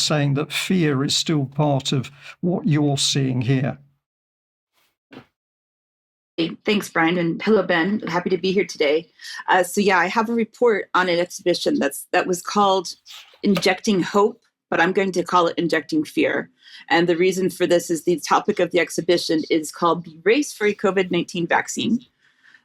saying that fear is still part of what you're seeing here. Thanks, Brian, and hello, Ben. Happy to be here today. I have a report on an exhibition that was called Injecting Hope, but I'm going to call it Injecting Fear. And the reason for this is the topic of the exhibition is called The Race for a COVID-19 Vaccine,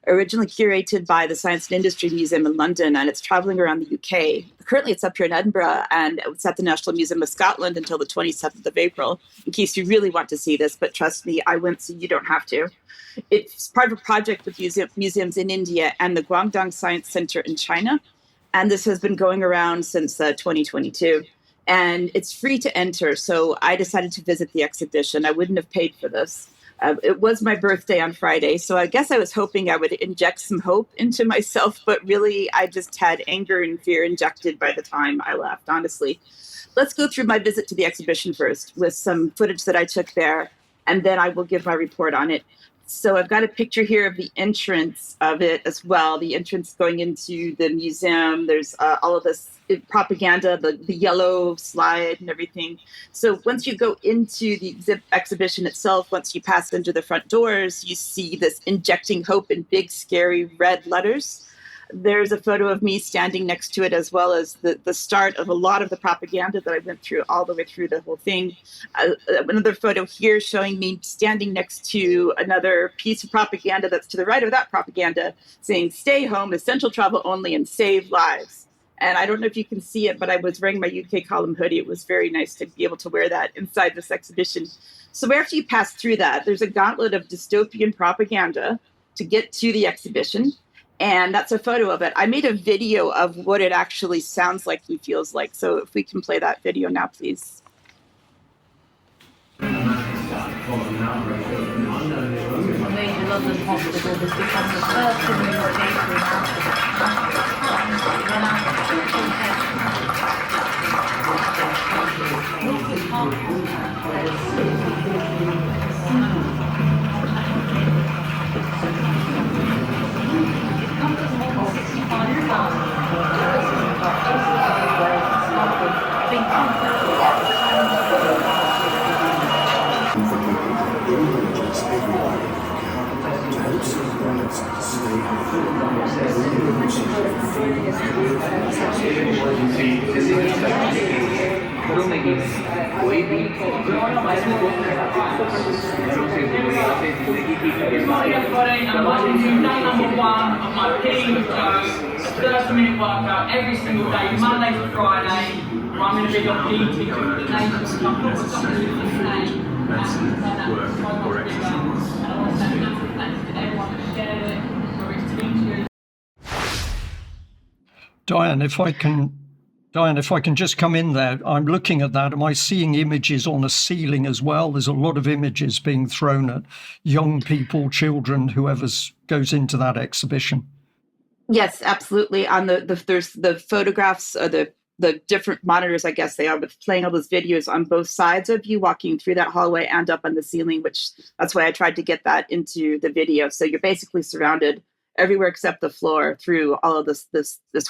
originally curated by the Science and Industry Museum in London, and it's traveling around the UK. Currently, it's up here in Edinburgh, and it's at the National Museum of Scotland until the 27th of April, in case you really want to see this. But trust me, I went, so you don't have to. It's part of a project with museums in India and the Guangdong Science Center in China, and this has been going around since 2022. And it's free to enter, so I decided to visit the exhibition. I wouldn't have paid for this. It was my birthday on Friday, so I guess I was hoping I would inject some hope into myself, but really I just had anger and fear injected by the time I left, honestly. Let's go through my visit to the exhibition first with some footage that I took there, and then I will give my report on it. So I've got a picture here of the entrance of it as well, the entrance going into the museum. There's all of this propaganda, the yellow slide and everything. So once you go into the exhibition itself, once you pass into the front doors, you see this Injecting Hope in big, scary red letters. There's a photo of me standing next to it, as well as the start of a lot of the propaganda that I went through all the way through the whole thing. Another photo here showing me standing next to another piece of propaganda that's to the right of that propaganda, saying, "Stay home, essential travel only, and save lives." And I don't know if you can see it, but I was wearing my UK column hoodie. It was very nice to be able to wear that inside this exhibition. So after you pass through that, there's a gauntlet of dystopian propaganda to get to the exhibition. And that's a photo of it. I made a video of what it actually sounds like and feels like. So if we can play that video now, please. Major London hospital has become the first communication workout every single day, Monday to Friday. I'm going to be on PT to the nation. I'm not something to the name. Diane, if I can just come in there, I'm looking at that. Am I seeing images on a ceiling as well? There's a lot of images being thrown at young people, children, whoever goes into that exhibition. Yes, absolutely. On there's the photographs, the different monitors, I guess they are, with playing all those videos on both sides of you walking through that hallway and up on the ceiling, which that's why I tried to get that into the video. So you're basically surrounded everywhere except the floor through all of this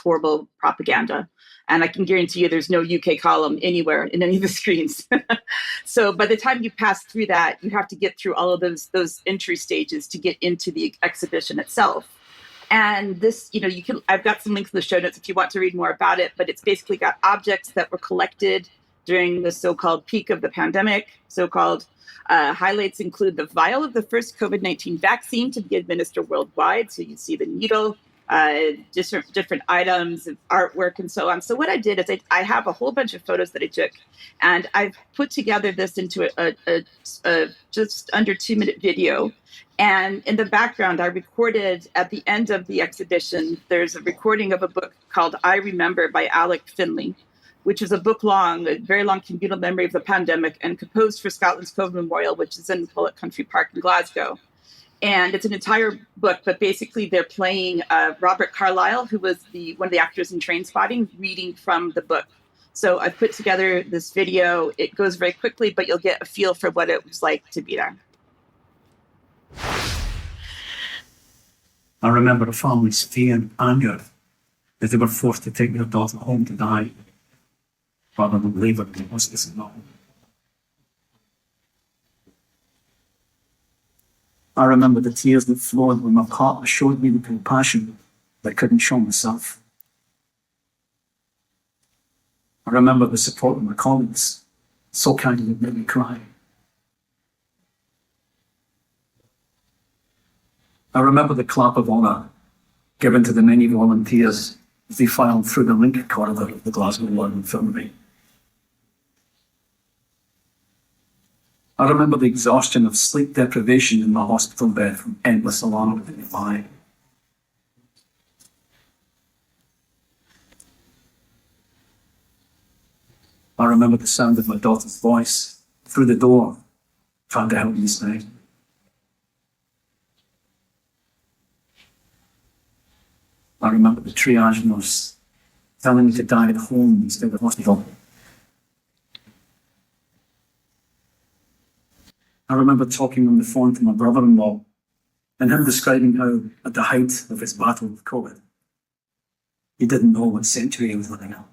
horrible propaganda. And I can guarantee you there's no UK column anywhere in any of the screens. So by the time you pass through that, you have to get through all of those entry stages to get into the exhibition itself. And this, I've got some links in the show notes if you want to read more about it, but it's basically got objects that were collected during the so-called peak of the pandemic. So-called highlights include the vial of the first COVID-19 vaccine to be administered worldwide. So you see the needle, different items of artwork and so on. So what I did is I have a whole bunch of photos that I took, and I've put together this into a just under 2-minute video. And in the background, I recorded at the end of the exhibition, there's a recording of a book called I Remember by Alec Finlay, which is a very long communal memory of the pandemic and composed for Scotland's COVID Memorial, which is in Pollok Country Park in Glasgow. And it's an entire book, but basically they're playing Robert Carlyle, who was one of the actors in Trainspotting, reading from the book. So I've put together this video. It goes very quickly, but you'll get a feel for what it was like to be there. I remember a family's fear and anger that they were forced to take their daughter home to die. rather than leave it in hospice and not. I remember the tears that flowed when my partner showed me the compassion that I couldn't show myself. I remember the support of my colleagues, so kind it made me cry. I remember the clap of honour given to the many volunteers as they filed through the link corridor of the Glasgow London Finlay. I remember the exhaustion of sleep deprivation in my hospital bed from endless alarm nearby. I remember the sound of my daughter's voice through the door, trying to help me stay. I remember the triage nurse telling me to die at home instead of hospital. I remember talking on the phone to my brother-in-law and him describing how, at the height of his battle with COVID, he didn't know what century he was living in.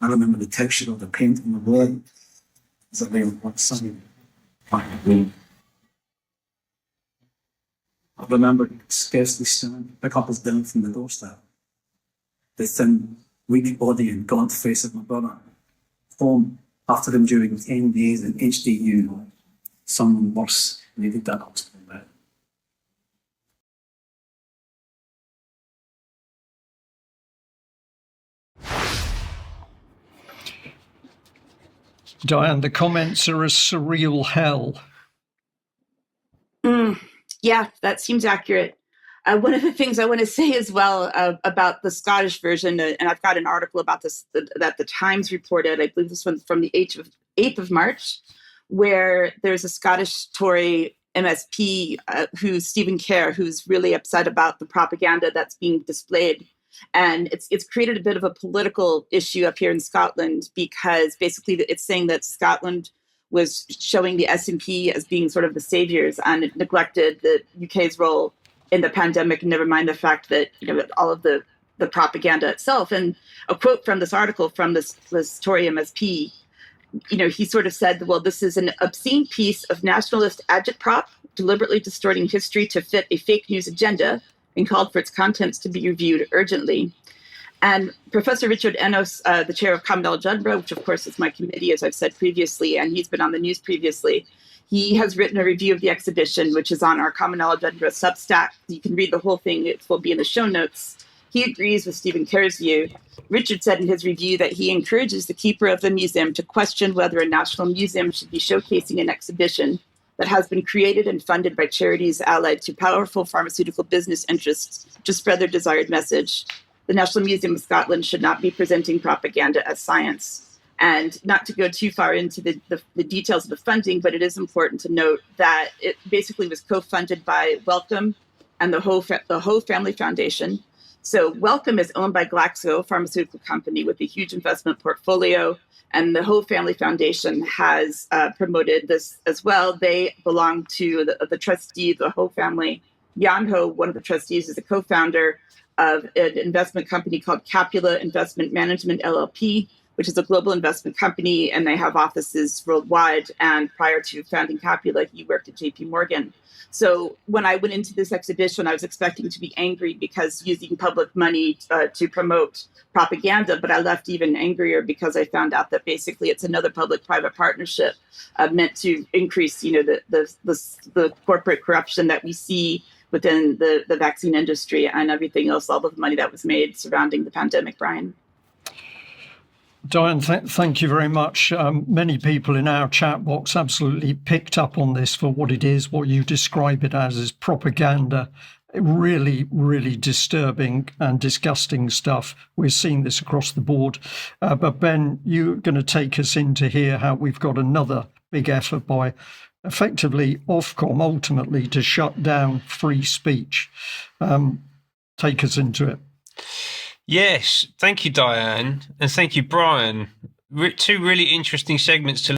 I remember the texture of the paint on the wall as I lay on one side. I remember he could scarcely stand, pick up his down from the doorstep. The thin, weak body and gaunt face of my brother, home after enduring 10 days in HDU, someone worse needed that hospital bed. Diane, the comments are a surreal hell. Yeah, that seems accurate. One of the things I want to say as well about the Scottish version, and I've got an article about this that the Times reported, I believe this one's from the 8th of March, where there's a Scottish Tory MSP who's Stephen Kerr, who's really upset about the propaganda that's being displayed. And it's created a bit of a political issue up here in Scotland, because basically it's saying that Scotland was showing the SNP as being sort of the saviors, and it neglected the UK's role in the pandemic, and never mind the fact that, you know, all of the propaganda itself. And a quote from this article from this Tory MSP, you know, he sort of said, well, this is an obscene piece of nationalist agitprop, deliberately distorting history to fit a fake news agenda, and called for its contents to be reviewed urgently. And Professor Richard Enos, the chair of Common Knowledge Edinburgh, which of course is my committee, as I've said previously, and he's been on the news previously, he has written a review of the exhibition, which is on our Common Knowledge Edinburgh Substack. You can read the whole thing. It will be in the show notes. He agrees with Stephen Kerr's view. Richard said in his review that he encourages the keeper of the museum to question whether a national museum should be showcasing an exhibition that has been created and funded by charities allied to powerful pharmaceutical business interests to spread their desired message. The National Museum of Scotland should not be presenting propaganda as science. And not to go too far into the details of the funding, but it is important to note that it basically was co-funded by Wellcome and the Ho Family Foundation. So Wellcome is owned by Glaxo, a pharmaceutical company with a huge investment portfolio, and the Ho Family Foundation has promoted this as well. They belong to the trustee of the Ho family. Jan Ho, one of the trustees, is a co-founder of an investment company called Capula Investment Management LLP, which is a global investment company, and they have offices worldwide. And prior to founding Capula, he worked at JP Morgan. So when I went into this exhibition, I was expecting to be angry because using public money to promote propaganda, but I left even angrier because I found out that basically it's another public-private partnership meant to increase, you know, the corporate corruption that we see within the vaccine industry and everything else, all of the money that was made surrounding the pandemic, Brian. Diane, thank you very much. Many people in our chat box absolutely picked up on this for what it is, what you describe it as is propaganda. Really, really disturbing and disgusting stuff. We're seeing this across the board. But Ben, you're going to take us into here how we've got another big effort by effectively Ofcom ultimately to shut down free speech. Take us into it. Yes, thank you, Diane, and thank you, Brian. Two really interesting segments to